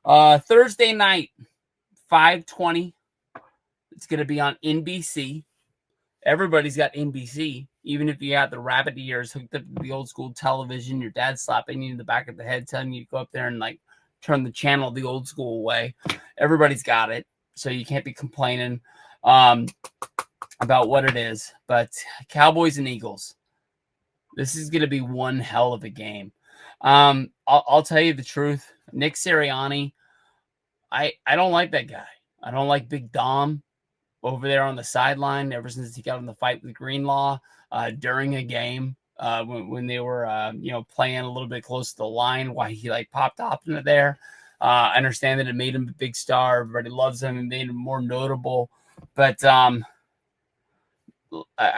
Thursday night, 5:20. It's going to be on NBC. Everybody's got NBC. Even if you got the rabbit ears hooked up to the old school television, your dad's slapping you in the back of the head, telling you to go up there and like turn the channel the old school way. Everybody's got it, so you can't be complaining about what it is. But Cowboys and Eagles, this is going to be one hell of a game. I'll tell you the truth. Nick Sirianni, I don't like that guy. I don't like Big Dom over there on the sideline ever since he got in the fight with Greenlaw during a game when they were, playing a little bit close to the line, why he like popped off into there. I understand that it made him a big star. Everybody loves him and made him more notable. But I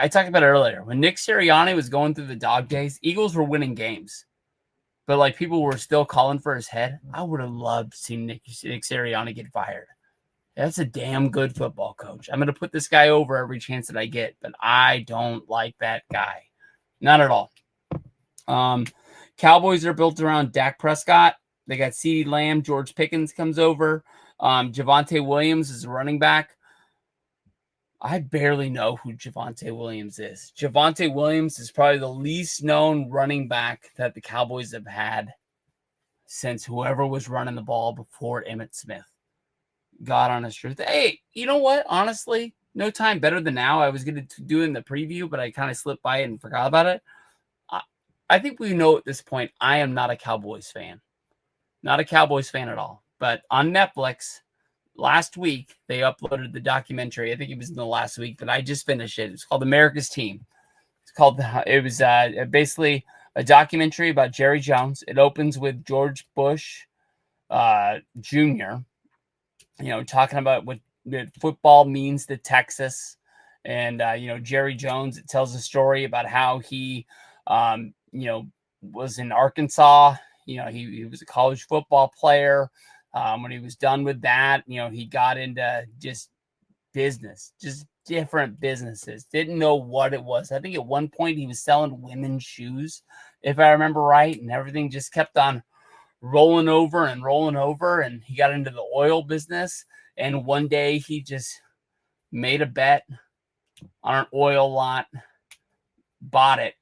talked about it earlier. When Nick Sirianni was going through the dog days, Eagles were winning games. But like people were still calling for his head. I would have loved to see Nick Sirianni get fired. That's a damn good football coach. I'm going to put this guy over every chance that I get, but I don't like that guy. Not at all. Cowboys are built around Dak Prescott. They got CeeDee Lamb. George Pickens comes over. Javonte Williams is a running back. I barely know who Javonte Williams is. Javonte Williams is probably the least known running back that the Cowboys have had since whoever was running the ball before Emmitt Smith. God honest truth. Hey, you know what? Honestly, no time better than now. I was going to do it in the preview, but I kind of slipped by it and forgot about it. I think we know at this point I am not a Cowboys fan. Not a Cowboys fan at all. But on Netflix, last week, they uploaded the documentary. I think it was in the last week, but I just finished it. It's called America's Team. It was basically a documentary about Jerry Jones. It opens with George Bush Jr., talking about what football means to Texas. And, Jerry Jones, it tells a story about how he, was in Arkansas. He was a college football player. When he was done with that, he got into just business, just different businesses. Didn't know what it was. I think at one point he was selling women's shoes, if I remember right. And everything just kept on rolling over. And he got into the oil business. And one day he just made a bet on an oil lot, bought it.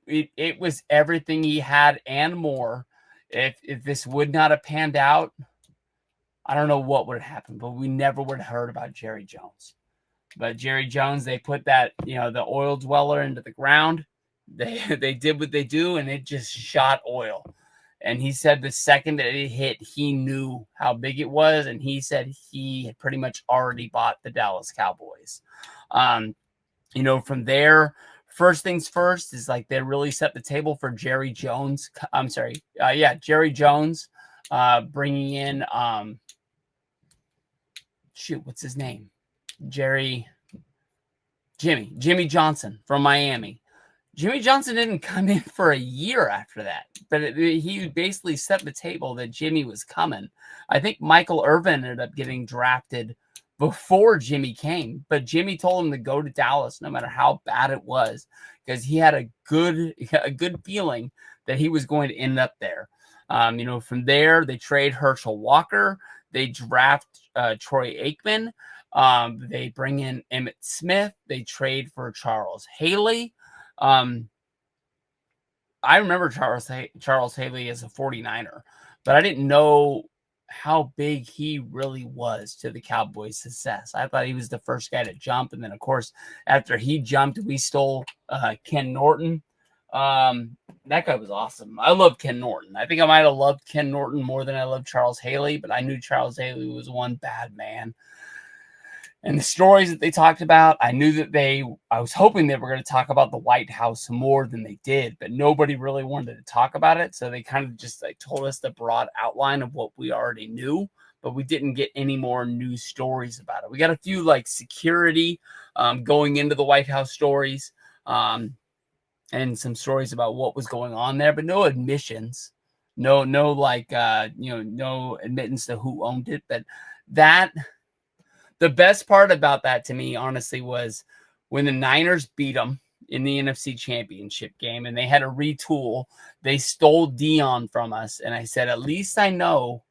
It was everything he had and more. If this would not have panned out, I don't know what would have happened, but we never would have heard about Jerry Jones. But Jerry Jones, they put that, the oil dweller into the ground. They did what they do, and it just shot oil. And he said the second that it hit, he knew how big it was, and he said he had pretty much already bought the Dallas Cowboys. From there, first things first is like they really set the table for Jerry Jones. Jerry Jones bringing in, what's his name? Jimmy Johnson from Miami. Jimmy Johnson didn't come in for a year after that, but he basically set the table that Jimmy was coming. I think Michael Irvin ended up getting drafted before Jimmy came, but Jimmy told him to go to Dallas no matter how bad it was, because he had a good feeling that he was going to end up there. From there, they trade Herschel Walker. They draft Troy Aikman. They bring in Emmitt Smith. They trade for Charles Haley. I remember Charles Haley as a 49er, but I didn't know how big he really was to the Cowboys' success. I thought he was the first guy to jump. And then, of course, after he jumped, we stole Ken Norton. That guy was awesome. I love Ken Norton. I think I might have loved Ken Norton more than I loved Charles Haley, but I knew Charles Haley was one bad man. And the stories that they talked about, I knew that I was hoping they were going to talk about the White House more than they did, but nobody really wanted to talk about it. So they kind of just told us the broad outline of what we already knew, but we didn't get any more news stories about it. We got a few security going into the White House stories and some stories about what was going on there, but no admissions, no admittance to who owned it. But the best part about that to me, honestly, was when the Niners beat them in the NFC Championship game and they had to retool. They stole Dion from us. And I said, at least I know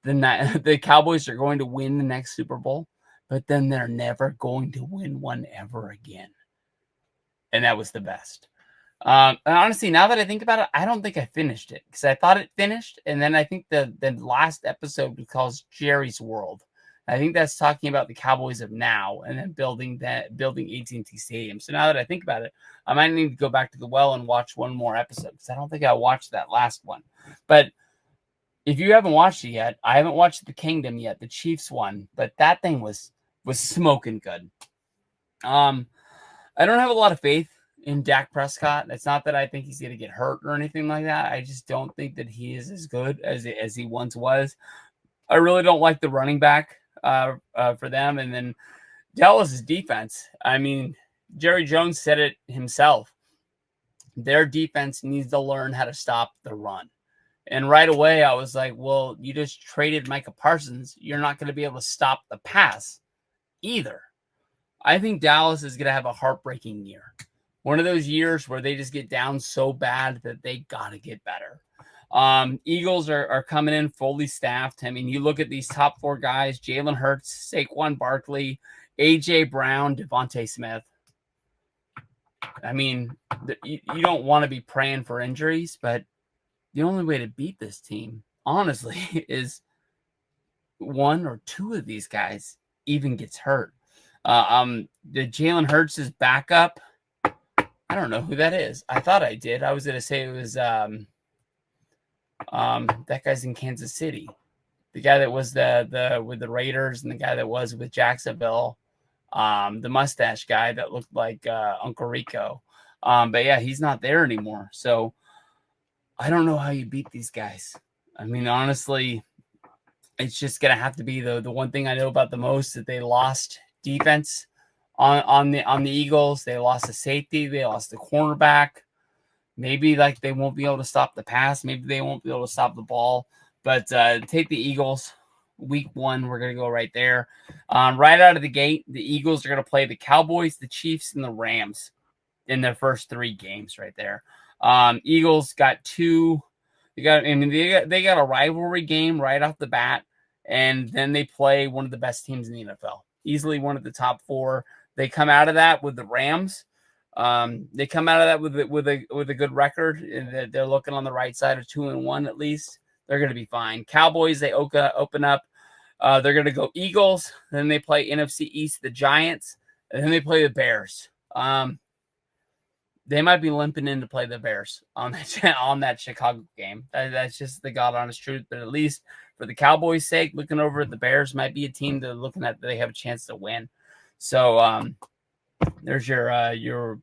the Cowboys are going to win the next Super Bowl, but then they're never going to win one ever again. And that was the best. And honestly, now that I think about it, I don't think I finished it because I thought it finished. And then I think the last episode was called Jerry's World. I think that's talking about the Cowboys of now and then building AT&T Stadium. So now that I think about it, I might need to go back to the well and watch one more episode because I don't think I watched that last one. But if you haven't watched it yet, I haven't watched The Kingdom yet, the Chiefs one, but that thing was smoking good. I don't have a lot of faith in Dak Prescott. It's not that I think he's going to get hurt or anything like that. I just don't think that he is as good as he once was. I really don't like the running back for them. And then Dallas's defense. I mean, Jerry Jones said it himself. Their defense needs to learn how to stop the run. And right away, I was like, well, you just traded Micah Parsons. You're not going to be able to stop the pass either. I think Dallas is going to have a heartbreaking year. One of those years where they just get down so bad that they got to get better. Eagles are coming in fully staffed. I mean, you look at these top 4 guys, Jalen Hurts, Saquon Barkley, A.J. Brown, Devontae Smith. I mean, you don't want to be praying for injuries, but the only way to beat this team, honestly, is 1 or 2 of these guys even gets hurt. The Jalen Hurts is backup. I don't know who that is. I thought I did. I was going to say it was that guy's in Kansas City. The guy that was the with the Raiders and the guy that was with Jacksonville. The mustache guy that looked like Uncle Rico. But yeah, he's not there anymore. So I don't know how you beat these guys. I mean, honestly, it's just going to have to be the one thing I know about the most that they lost defense on the Eagles. They lost a safety. They lost the cornerback. Maybe like they won't be able to stop the pass. Maybe they won't be able to stop the ball. But take the Eagles. Week 1, we're going to go right there. Right out of the gate, the Eagles are going to play the Cowboys, the Chiefs, and the Rams in their first 3 games right there. Eagles got 2. They got a rivalry game right off the bat, and then they play one of the best teams in the NFL, easily one of the top 4. They come out of that with the Rams. They come out of that with a good record. They're looking on the right side of 2-1 at least. They're going to be fine. Cowboys, they open up. They're going to go Eagles. Then they play NFC East, the Giants, and then they play the Bears. They might be limping in to play the Bears on that Chicago game. That's just the God honest truth. But at least for the Cowboys' sake, looking over at the Bears might be a team they're looking at that they have a chance to win. So there's your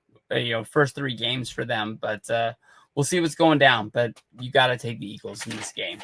first 3 games for them. But we'll see what's going down. But you got to take the Eagles in this game.